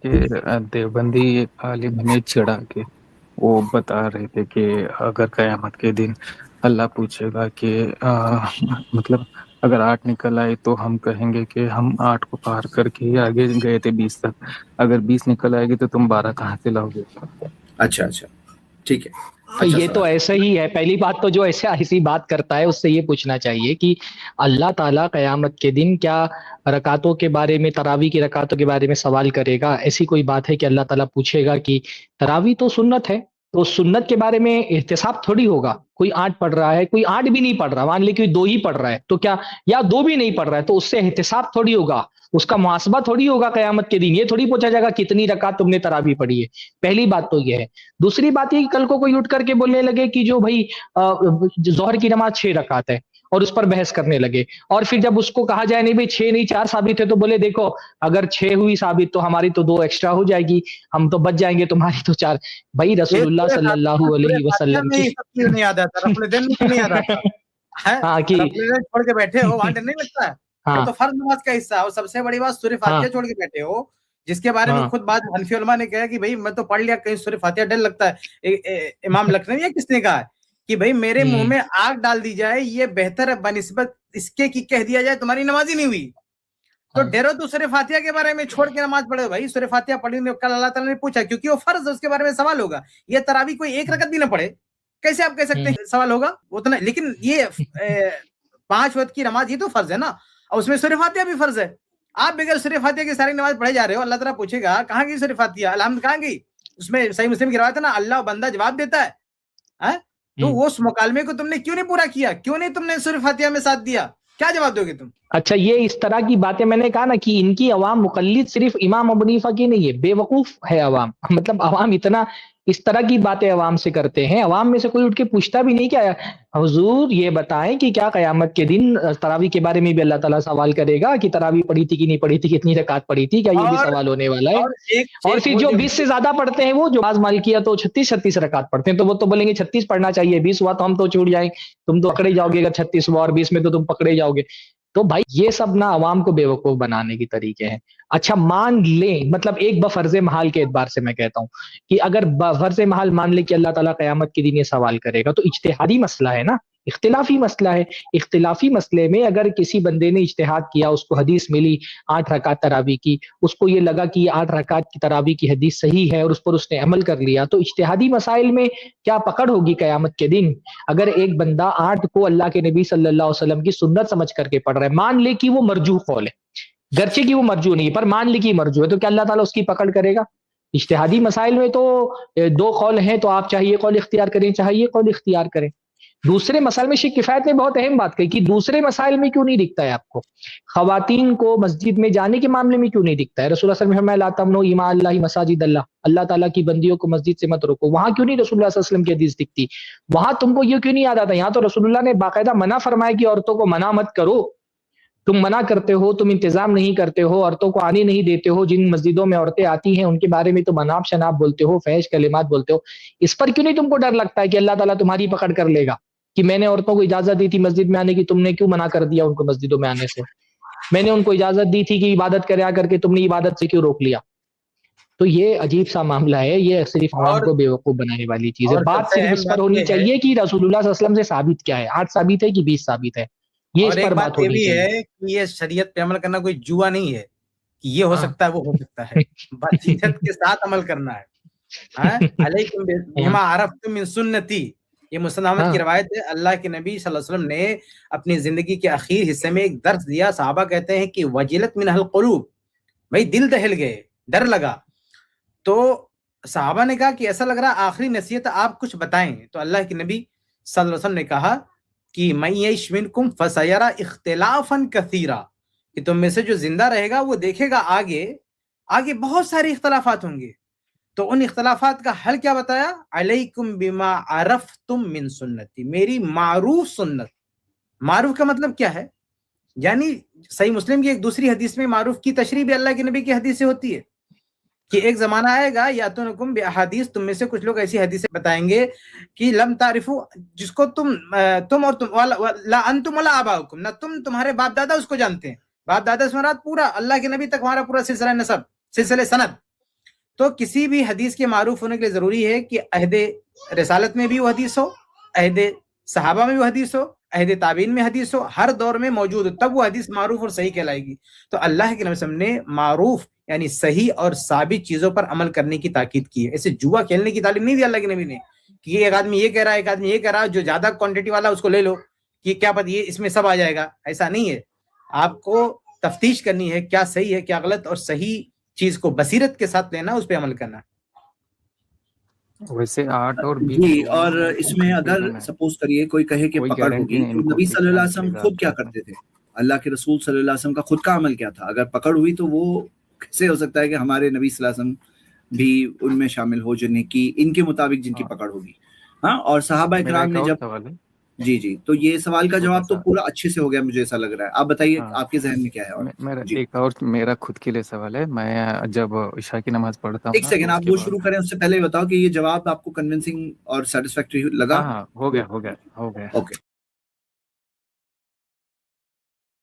कि देवबंदी आलिम ने चिढ़ा के वो बता रहे थे कि अगर कयामत के दिन अल्लाह पूछेगा कि मतलब अगर 8 निकल आए तो हम कहेंगे कि हम 8 को पार करके ही आगे गए थे 20 तक। अगर 20 निकल आएगी तो तुम 12 कहाँ से लाओगे? अच्छा अच्छा, ठीक है। अच्छा ये तो सवाल। ऐसा ही है। पहली बात तो जो ऐसे ऐसी बात करता है उससे ये पूछना चाहिए कि अल्लाह ताला कयामत के दिन क्या रकातों के बारे में, तरावी की रकातों के बारे में सवाल करेगा? ऐसी कोई बात है कि अल्लाह ताला पूछेगा कि तरावी तो सुन्नत है, तो सुन्नत के बारे में एहतिसाब थोड़ी होगा। कोई 8 पढ़ रहा है, कोई 8 भी नहीं पढ़ रहा, मान ले कोई 2 ही पढ़ रहा है, तो क्या, या 2 भी नहीं पढ़ रहा है, तो उससे एहतिसाब थोड़ी होगा, उसका मुहासबा थोड़ी होगा क़यामत के दिन। ये थोड़ी पूछा जाएगा कितनी रकात तुमने तरावी पढ़ी है। पहली बात तो ये है। दूसरी बात ये कि कल को कोई उठ करके बोलने लगे कि जो भाई ज़ोहर की नमाज 6 रकात है, और उस पर बहस करने लगे, और फिर जब उसको कहा जाए नहीं भाई 6 नहीं 4 साबित है, तो बोले देखो अगर 6 हुई साबित तो हमारी तो 2 एक्स्ट्रा हो जाएगी, हम तो बच जाएंगे, तुम्हारी तो 4। भाई ये रसूलुल्लाह सल्लल्लाहु सूरह अलैहि फातिहा वसल्लम में ही की सब चीज नहीं याद आता, रफुल दिन में क्यों नहीं याद आता है? हाँ कि रफुल दिन छोड़ के बैठे हो, वहां डर नहीं लगता है? वो तो हाँ फर्ज नमाज का हिस्सा है। और सबसे बड़ी बात, सूरह फातिहा हाँ छोड़ के बैठे हो, जिसके बारे में हाँ खुद बाद हनफी उलमा ने कहा कि भाई मैं तो पढ़ लिया, कहीं सूरह फातिहा डर लगता है। इमाम लखनवी या किसने कहा है कि भाई मेरे मुंह में आग डाल दी जाए, ये बेहतर है बनिस्बत इसके कि कह दिया जाए तुम्हारी नमाज ही नहीं हुई। तो डरो तो सूरह फातिहा के बारे में छोड़ के नमाज पढ़े। भाई सूरह फातिहा पढ़ी नहीं, कल अल्लाह ताला ने पूछा, क्योंकि वो फर्ज है, उसके बारे में सवाल होगा। ये तरावी कोई एक रकत भी ना पढ़े, कैसे आप कह सकते हैं सवाल होगा? उतना, लेकिन ये 5 वक्त की नमाज ये तो फर्ज है ना, और उसमें सूरह फातिहा भी फर्ज है। आप बगैर सूरह फातिहा की सारी नमाज पढ़े जा रहे हो, अल्लाह ताला पूछेगा कहाँ गई सूरह फातिहा, अलहम्द कहाँ गई? उसमें सही मुस्लिम की रवायत है ना, अल्लाह बंदा जवाब देता है, हैं? तो वो उस मुकालमे को तुमने क्यों नहीं पूरा किया? क्यों नहीं तुमने सूरह फातिहा में साथ दिया? क्या जवाब दोगे तुम? अच्छा, ये इस तरह की बातें मैंने कहा ना कि इनकी अवाम मुकल्लिद सिर्फ इमाम अबू हनीफा की नहीं है, बेवकूफ है अवाम। मतलब अवाम इतना इस तरह की बातें अवाम से करते हैं, अवाम में से कोई उठ के पूछता भी नहीं क्या हुजूर ये बताएं कि क्या कयामत के दिन तरावी के बारे में भी अल्लाह ताला सवाल करेगा कि तरावी पढ़ी थी कि नहीं पढ़ी थी, कितनी रकात पढ़ी थी, क्या ये भी और सवाल होने वाला है? और और एक फिर वो जो जो 20 से ज्यादा पढ़ते हैं, वो जो बाज मालिकिया तो 36-36 रकात पढ़ते हैं, तो वो तो बोलेंगे 36 पढ़ना चाहिए, 20 हुआ तो हम तो छूट जाएंगे, तुम तो पकड़े जाओगे, अगर 36 हुआ और 20 में तो तुम पकड़े जाओगे। तो भाई ये सब ना अवाम को बेवकूफ बनाने की तरीके हैं। अच्छा मान लें, मतलब एक बफर्ज़े महल के एतबार से मैं कहता हूँ कि अगर बफर्ज़े महल मान ले कि अल्लाह ताला कयामत के दिन ये सवाल करेगा, तो इज्तिहादी मसला है ना, इख्तिलाफी मसला है। इख्तिलाफी मसले में अगर किसी बंदे ने इज्तिहाद किया, उसको हदीस मिली 8 रकात तरावी की, उसको ये लगा कि ये 8 रकात की तरावी की हदीस सही है और उस पर उसने अमल कर लिया, तो इज्तिहादी मसाइल में क्या पकड़ होगी कयामत के दिन? अगर एक बंदा 8 को अल्लाह के नबी सल्लल्लाहु अलैहि वसल्लम की सुन्नत समझ करके पढ़ रहा है, मान ले कि वो मरजू कौल है, गर्चे की वो मरजू नहीं, पर मान ली कि मरजू है, तो क्या अल्लाह ताला उसकी पकड़ करेगा? इज्तिहादी मसाइल में तो 2 कौल हैं, तो आप चाहे ये कौल इख्तियार करें, चाहे ये कौल इख्तियार करें। दूसरे मसाइल में शेख किफायत ने बहुत अहम बात कही कि दूसरे मसाइल में क्यों नहीं दिखता है आपको? खवातीन को मस्जिद में जाने के मामले में क्यों नहीं दिखता है? रसूलुल्लाह सल्लल्लाहु अलैहि वसल्लम ला तमनु इमा अल्लाहि मसाजिद अल्लाह, अल्लाह ताला की बंदियों को मस्जिद से मत रोको। वहां क्यों नहीं रसूलुल्लाह सल्लल्लाहु अलैहि वसल्लम की हदीस दिखती? वहां तुमको ये क्यों नहीं याद आता? यहाँ तो रसूलुल्लाह ने बाकायदा मना फरमाया कि औरतों को मना मत करो। तुम मना करते हो, तुम इंतजाम नहीं करते हो, औरतों को आने नहीं देते हो, जिन मस्जिदों में औरतें आती हैं उनके बारे में तुम अनाप शनाप बोलते हो, फहश कलिमात बोलते हो। इस पर क्यों नहीं तुमको डर लगता है कि अल्लाह ताला तुम्हारी पकड़ कर लेगा कि मैंने औरतों को इजाजत दी थी मस्जिद में आने की, तुमने क्यों मना कर दिया उनको मस्जिदों में आने से? मैंने उनको इजाजत दी थी कि इबादत करे करके, तुमने इबादत से क्यों रोक लिया? तो ये अजीब सा मामला है, ये सिर्फ अवाम और को बेवकूफ बनाने वाली चीज है। और बात सबसे सिर्फ अहम इस बात पर होनी ये है, चाहिए कि रसूलुल्लाह सल्लल्लाहु अलैहि वसल्लम से साबित क्या है, 8 साबित है कि 20 साबित है, ये इस और पर एक बात बात ये होनी भी चाहिए। है कि ये शरीयत पे अमल करना कोई जुआ नहीं है कि ये हो हाँ सकता है वो हो सकता है। बसीरत के साथ अमल करना है। हैं? अलैकुम बिमा हाँ अरफ्तुम मिन सुन्नती, ये मुस्नद अहमद की हाँ रवायत है। अल्लाह के नबी सल्लल्लाहु अलैहि वसल्लम ने अपनी जिंदगी के आखिर हिस्से में एक दर्स दिया। सहाबा कहते हैं कि वजिलत मिनहल कुलूब, भाई दिल दहल गए, डर लगा। तो सहाबा ने कहा कि ऐसा लग रहा आखिरी नसीहत आप कुछ बताएं। तो अल्लाह के नबी सल्लल्लाहु अलैहि वसल्लम ने कहा कि मैं यईश मिनकुम फसयरा इख्तिलाफन कसीरा, कि तुम में से जो जिंदा रहेगा वो देखेगा आगे आगे बहुत सारे इख्तलाफात होंगे। तो उन इख्तलाफात का हल क्या बताया? अलैकुम बिमा अरफ्तुम मिन सुन्नती, मेरी मारूफ सुन्नत। मारूफ का मतलब क्या है? यानी सही मुस्लिम की एक दूसरी हदीस में मारूफ की तशरीह भी अल्लाह के नबी की हदीस से होती है कि एक जमाना आएगा यातुनकुम बिअहादीस, तुम में से कुछ लोग ऐसी हदीसें बताएंगे कि लम तारिफू, जिसको तुम और तुम ला अंतुम वला आबाउकुम, ना तुम तुम्हारे बाप दादा उसको जानते हैं। बाप दादा से मुराद पूरा अल्लाह के नबी तक हमारा पूरा सिलसिला नसब, सिलसिले सनद, तो किसी भी हदीस के मारूफ होने के लिए जरूरी है कि अहदे रिसालत में भी वो हदीस हो, अहदे सहाबा में भी हदीस हो, अहदे ताबीन में हदीस हो, हर दौर में मौजूद हो, तब वो हदीस मारूफ और सही कहलाएगी। तो अल्लाह के नबी सल्लल्लाहु अलैहि वसल्लम ने मारूफ यानी सही और साबित चीजों पर अमल करने की ताकीद की है। ऐसे जुआ खेलने की तालीम नहीं दी अल्लाह के नबी ने कि एक आदमी ये कह रहा है, एक आदमी ये कह रहा है, जो ज्यादा क्वांटिटी वाला उसको ले लो कि क्या पता ये इसमें सब आ जाएगा। ऐसा नहीं है, आपको तफ्तीश करनी है क्या सही है क्या गलत, और सही चीज को बसीरत के साथ लेना, उस पर अमल करना। वैसे 8 और 20 जी, दोनों और में इसमें अगर कंफ्यूजन है, सपोज करिए कोई कहे कि कोई पकड़ गारंटी होगी, नहीं तो इनको नबी कि सल्लल्लाहु क्या अलैहि वसल्लम निकलेगा खुद क्या क्या। करते थे? अल्लाह के रसूल सल्लल्लाहु अलैहि वसल्लम का खुद का अमल क्या था? अगर पकड़ हुई तो वो कैसे हो सकता है कि हमारे नबी सल्लल्लाहु अलैहि वसल्लम भी उनमें शामिल हो जिन्हें की इनके मुताबिक जिनकी हाँ, पकड़ होगी? हाँ, और सहाबा मेरा इकराम एक ने और जब सवाल है, जी, तो ये सवाल का छोटा जवाब तो सा। पूरा अच्छे से हो गया, मुझे ऐसा लग रहा है। आप बताइए हाँ, आपके ज़हन में क्या है और? मेरा जी। एक और मेरा खुद के लिए सवाल है। मैं जब ईशा की नमाज पढ़ता हूँ एक ना, सेकंड, तो आप उसके वो बाद शुरू करें उससे पहले ये बताओ कि ये जवाब आपको कन्विंसिंग और सैटिस्फैक्टरी लगा? हाँ हाँ, हो गया हो गया हो गया। ओके।